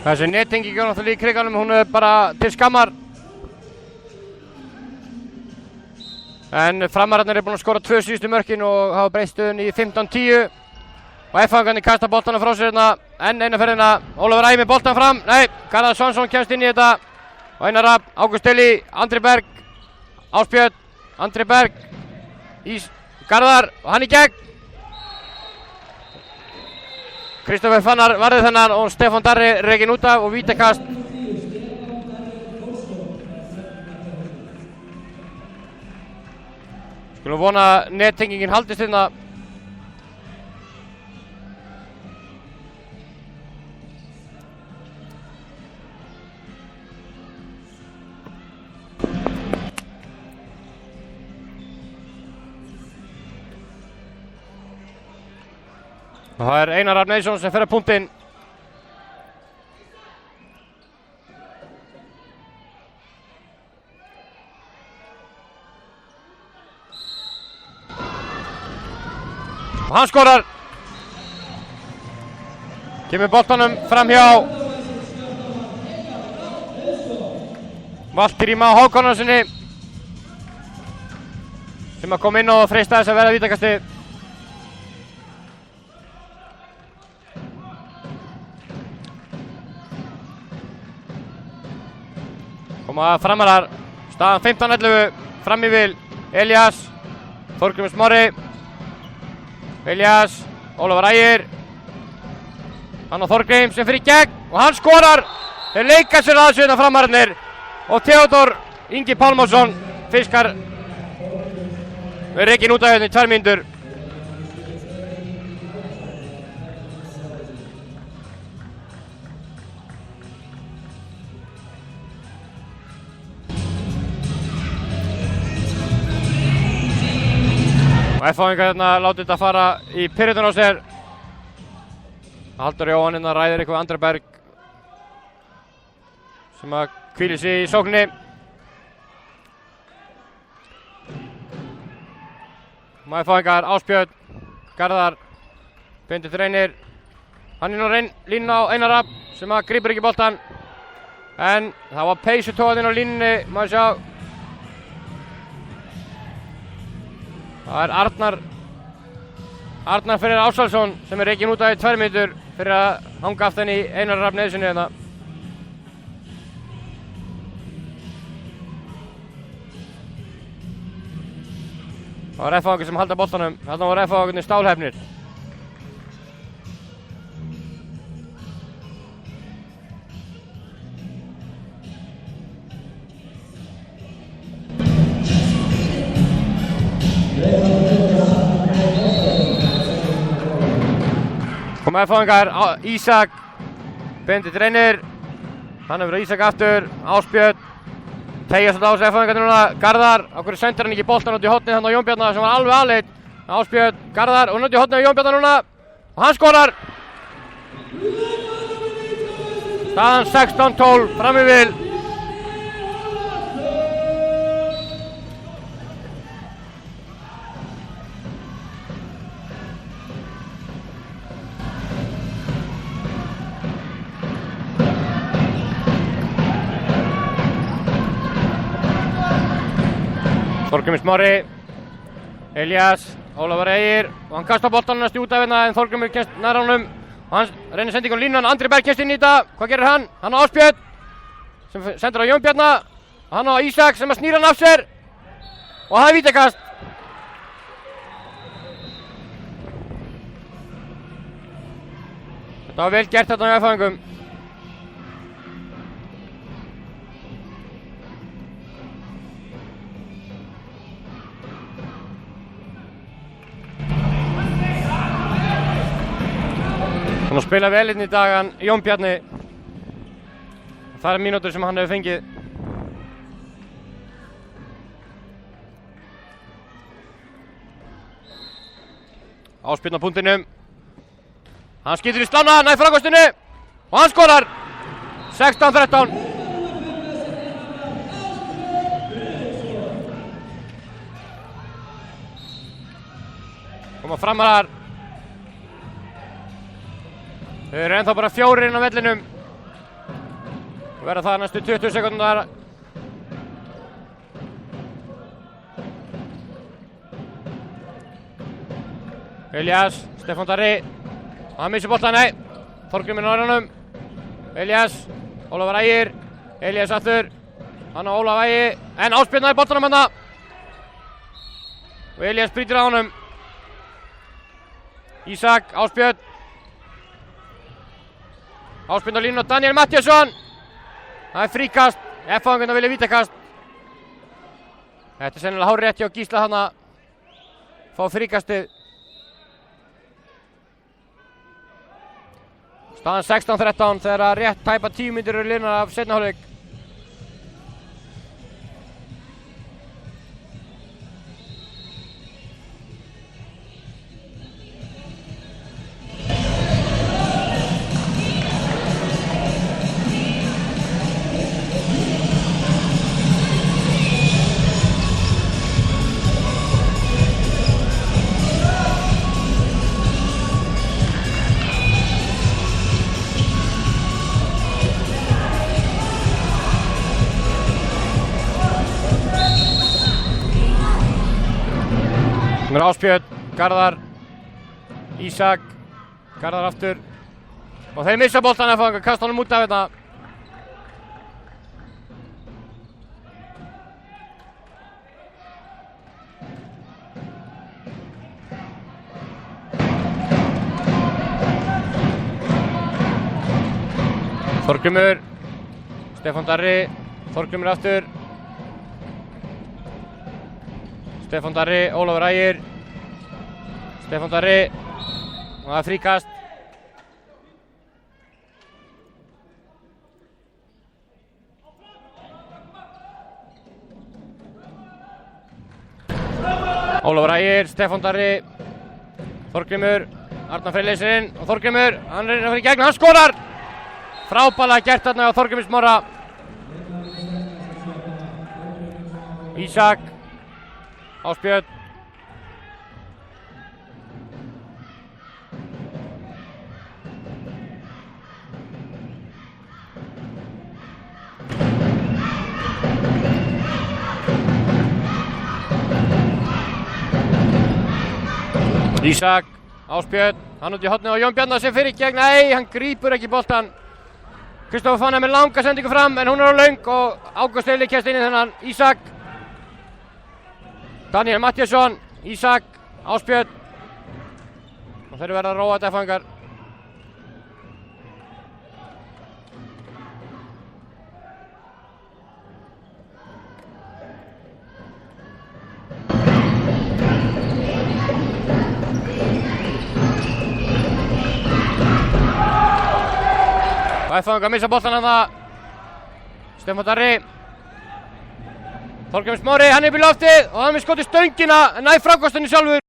Þessi nettengi gjör náttúrulega í kriganum, hún er bara til skammar. En framararnir er búin að skora 2 síðustu mörkin og hafa breytt stöðun í 15-10. Og F-fangarnir kasta boltanum frá sér hérna, enn eina ferðina. Ólafur Ægir með boltan fram, nei, Garðar Svansson kemst inn í þetta. Og Einar Rafn, Ágúst Elí, Andri Berg, Ásbjörn, Andri Berg, Garðar og hann í gegn. Kristoffer Fannar varði þennan og Stefán Darri rekinn út af og vítakast. Skulum vona að nettengingin haldist hérna. Og það er Einar Rafn Eiðsson sem fer að punktinn. Og hann skorar. Kemur boltanum fram hjá Valtýri Má Hákonarssoni sem að koma inn og freista þess að verða vítakasti. Koma framarar, staðan 15-11, fram í vil, Elías, Þorgrímur Smári, Elías, Ólafur Ægir, hann og Þorgrím sem fyrir í gegn og hann skorar, þeir leika sér aðeins hérna framararnir og Theodór Ingi Pálmarsson fiskar rekinn út af hérna í 2 mínútur. Og F-fangar hérna látið þetta fara í pyrrutun á sér. Halldór Jóhann hérna ræðir eitthvað Andri Berg sem að hvílir sig í sókninni. F-fangar, Ásbjörn, Garðar, Benedikt Reynir. Hann er nú línuna á Einar Rafn sem að grípur ekki boltan. En það var peysutóðinn á línunni, maður sjá. Það er Arnar Freyr Ásalsson sem er rekinn út af í 2 mínútur fyrir að hanga aftan í Einar Rafn Eiðssoni hérna. Það var F-fangar sem halda boltanum, þarna voru F-fangarnir stálhefnir. Koma F-fangar, Ísak, Benedikt Reynir, hann hefur Ísak aftur, Ásbjörn, tegja svolítið á þessu F-fangarnir núna, Garðar, á hverju sendir hann ekki boltan út í hornið hann á Jón Bjarna sem var alveg aðleitt, Ásbjörn, Garðar og út í hornið á Jón Bjarna núna og hann skorar. Staðan 16-12, fram í vil. Þorgrímur Smári, Elías, Ólafur Ægir og hann kastar boltanum næst út af hérna en Þorgrímur kemst nær honum og hann reynir sendingu á línunan, Andri Berg kemst inn í þetta, hvað gerir hann? Hann á Ásbjörn sem sendur á Jón Bjarna og hann á Ísak sem að snýra hann af sér og það er vítakast. Þetta var vel gert þetta á F-fangum. Hann að spila vel inn í dag hann Jón Bjarni. Það er mínútur sem hann hefur fengið. Ásbjörn á punktinum. Hann skýtur í slána, nær framkastinu og hann skorar. 16-13. Koma framarar. Þau eru ennþá bara 4 inn á vellinum. Verða það næstu 20 sekúndar. Elías, Stefán Darri. Hann missir boltan, nei. Þorgrímur náður honum. Elías, Ólafur Ægir. Elías aftur. Hann á Ólaf Ægi. En Ásbjörn náði boltanum hérna. Og Elías brýtur á honum. Ísak, Ásbjörn. Ásbjörn á línu og Daniel Matthíasson. Það fríkast. F-fangarna vilja vítakast. Þetta sennilega hárrétt hjá Gísla þarna. Fá fríkastið. Staðan 16-13 þegar rétt tæpa 10 mínútur eru liðnar af seinni hálfleik. Ásbjörn, Garðar, Ísak, Garðar aftur og þeir missa boltan að fanga, kasta honum út af þetta. Þorgrímur, Stefán Darri, Þorgrímur aftur. Stefán Darri, Ólafur Ægir. Stefán Darri. Og það fríkast. Ólafur Ægir, Stefán Darri. Þorgrímur, Arnar Freyr leysir inn og Þorgrímur, hann reynir að fara í gegn, hann skorar! Frábærlega gert þarna á Þorgrímur Smára. Ísak. Ásbjörn. Ísak, Ásbjörn, hann út í hornið á Jón Bjarnar sem fyrir gegn, nei, hann grípur ekki boltan. Kristoffer Fannar með langa sendingu fram en hún er á löng og Ágúst Eili kemst inn í þennan. Ísak. Daniel Matthíasson, Ísak, Ásbjörn og þeir verða að róa þetta fangar. Og F-fangar missa boltan hann það. Stefán Darri. Þorgrímur Smári, hann er upp í loftið og hann er skotið stöngina en nær frákastinu sjálfur.